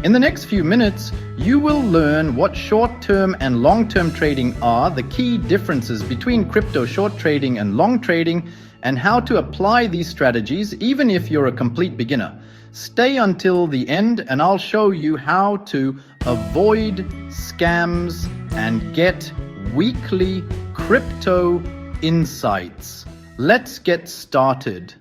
In the next few minutes, you will learn what short-term and long-term trading are, the key differences between crypto short trading and long trading, and how to apply these strategies even if you're a complete beginner. Stay until the end and I'll show you how to avoid scams and get weekly crypto insights. Let's get started.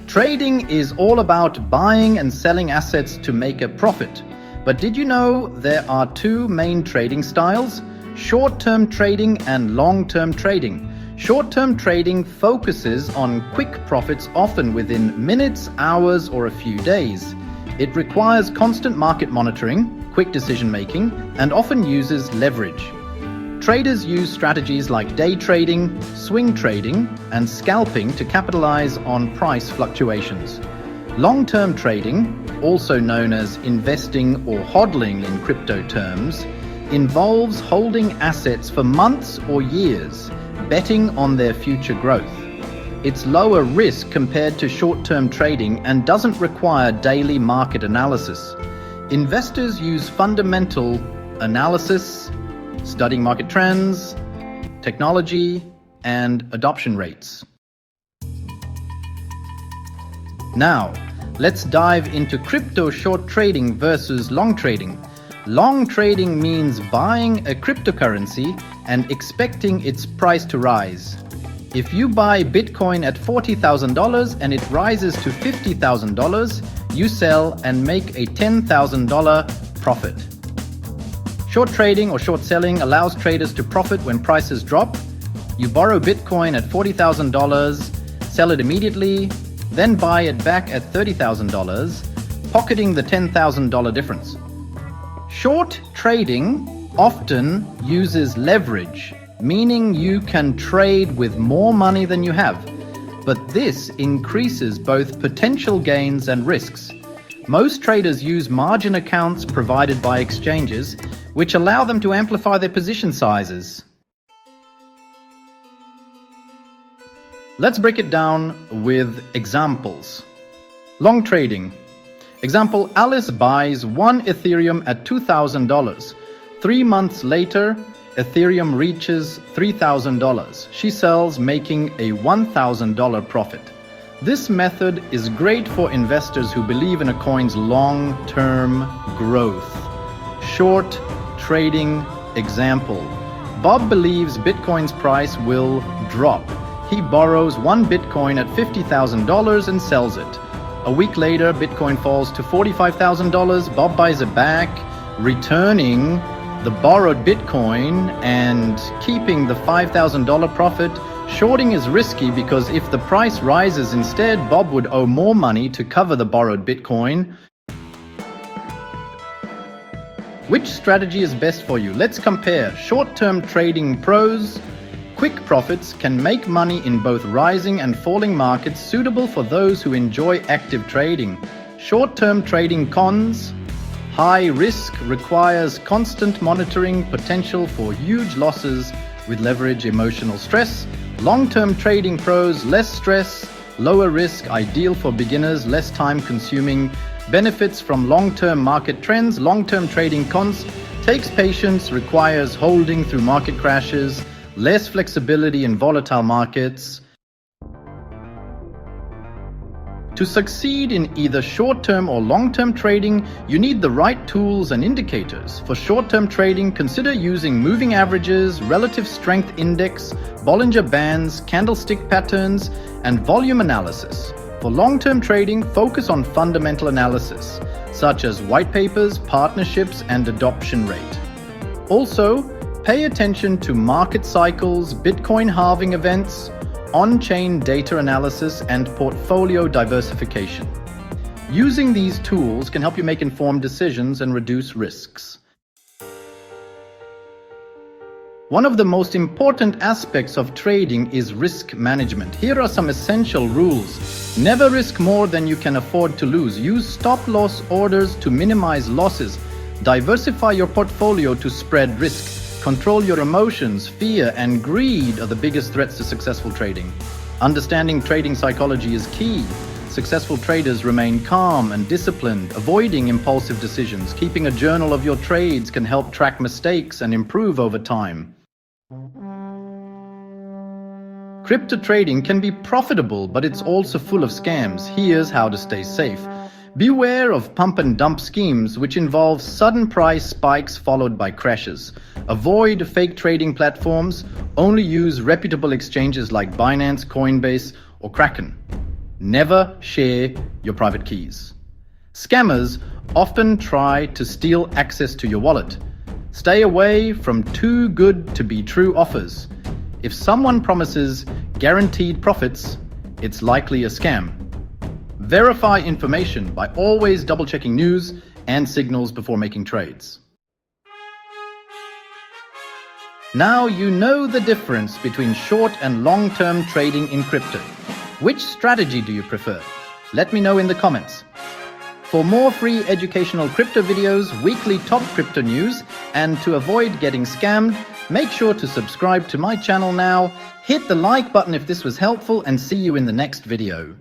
Trading is all about buying and selling assets to make a profit. But did you know there are two main trading styles? Short-term trading and long-term trading. Short-term trading focuses on quick profits, often within minutes, hours, or a few days. It requires constant market monitoring, quick decision-making, and often uses leverage. Traders use strategies like day trading, swing trading, and scalping to capitalize on price fluctuations. Long-term trading, also known as investing or hodling in crypto terms, involves holding assets for months or years, betting on their future growth. It's lower risk compared to short-term trading and doesn't require daily market analysis. Investors use fundamental analysis, studying market trends, technology, and adoption rates. Now, let's dive into crypto short trading versus long trading. Long trading means buying a cryptocurrency and expecting its price to rise. If you buy Bitcoin at $40,000 and it rises to $50,000, you sell and make a $10,000 profit. Short trading or short selling allows traders to profit when prices drop. You borrow Bitcoin at $40,000, sell it immediately, then buy it back at $30,000, pocketing the $10,000 difference. Short trading often uses leverage, meaning you can trade with more money than you have, but this increases both potential gains and risks. Most traders use margin accounts provided by exchanges, which allow them to amplify their position sizes. Let's break it down with examples. Long trading. Example, Alice buys 1 Ethereum at $2,000. 3 months later, Ethereum reaches $3,000. She sells, making a $1,000 profit. This method is great for investors who believe in a coin's long-term growth. Short trading example. Bob believes Bitcoin's price will drop. He borrows 1 Bitcoin at $50,000 and sells it. A week later, Bitcoin falls to $45,000. Bob buys it back, returning the borrowed Bitcoin and keeping the $5,000 profit. Shorting is risky because if the price rises instead, Bob would owe more money to cover the borrowed Bitcoin. Which strategy is best for you? Let's compare. Short-term trading pros. Quick profits can make money in both rising and falling markets, suitable for those who enjoy active trading. Short-term trading cons. High risk, requires constant monitoring, potential for huge losses with leverage, emotional stress. Long-term trading pros, less stress, lower risk, ideal for beginners, less time consuming, benefits from long-term market trends. Long-term trading cons, takes patience, requires holding through market crashes, less flexibility in volatile markets. To succeed in either short-term or long-term trading, you need the right tools and indicators. For short-term trading, consider using moving averages, relative strength index, Bollinger Bands, candlestick patterns, and volume analysis. For long-term trading, focus on fundamental analysis, such as white papers, partnerships, and adoption rate. Also, pay attention to market cycles, Bitcoin halving events, on-chain data analysis, and portfolio diversification. Using these tools can help you make informed decisions and reduce risks. One of the most important aspects of trading is risk management. Here are some essential rules. Never risk more than you can afford to lose. Use stop-loss orders to minimize losses. Diversify your portfolio to spread risk. Control your emotions. Fear and greed are the biggest threats to successful trading. Understanding trading psychology is key. Successful traders remain calm and disciplined, avoiding impulsive decisions. Keeping a journal of your trades can help track mistakes and improve over time. Crypto trading can be profitable, but it's also full of scams. Here's how to stay safe. Beware of pump and dump schemes, which involve sudden price spikes followed by crashes. Avoid fake trading platforms. Only use reputable exchanges like Binance, Coinbase, or Kraken. Never share your private keys. Scammers often try to steal access to your wallet. Stay away from too good to be true offers. If someone promises guaranteed profits, it's likely a scam. Verify information by always double-checking news and signals before making trades. Now you know the difference between short and long-term trading in crypto. Which strategy do you prefer? Let me know in the comments. For more free educational crypto videos, weekly top crypto news, and to avoid getting scammed, make sure to subscribe to my channel now, hit the like button if this was helpful, and see you in the next video.